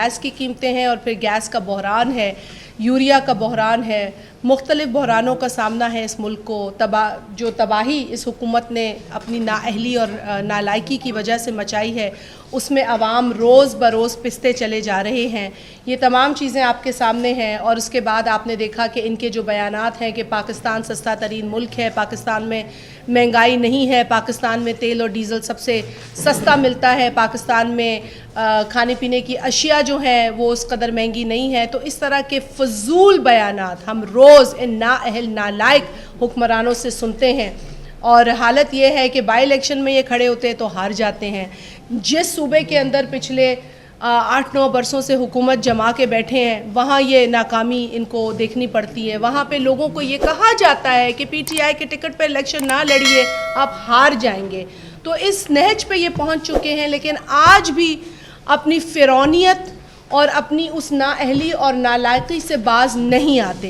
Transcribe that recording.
Gas کی قیمتیں ہیں اور پھر گیس کا بحران ہے، یوریا کا بحران ہے، مختلف بحرانوں کا سامنا ہے اس ملک کو۔ جو تباہی اس حکومت نے اپنی نااہلی اور نالائکی کی وجہ سے مچائی ہے، اس میں عوام روز بروز پستے چلے جا رہے ہیں۔ یہ تمام چیزیں آپ کے سامنے ہیں، اور اس کے بعد آپ نے دیکھا کہ ان کے جو بیانات ہیں کہ پاکستان سستا ترین ملک ہے، پاکستان میں مہنگائی نہیں ہے، پاکستان میں تیل اور ڈیزل سب سے سستا ملتا ہے، پاکستان میں کھانے پینے کی اشیاء جو ہیں وہ اس قدر مہنگی نہیں ہے، تو اس طرح کے فضول بیانات ہم روز ان نااہل نالائق حکمرانوں سے سنتے ہیں۔ اور حالت یہ ہے کہ بائی الیکشن میں یہ کھڑے ہوتے ہیں تو ہار جاتے ہیں۔ جس صوبے کے اندر پچھلے 8-9 برسوں سے حکومت جما کے بیٹھے ہیں، وہاں یہ ناکامی ان کو دیکھنی پڑتی ہے۔ وہاں پہ لوگوں کو یہ کہا جاتا ہے کہ پی ٹی آئی کے ٹکٹ پہ الیکشن نہ لڑیے، آپ ہار جائیں گے۔ تو اس نہج پہ یہ پہنچ چکے ہیں، لیکن آج بھی اپنی فرعونیت اور اپنی اس نااہلی اور نالائقی سے باز نہیں آتے۔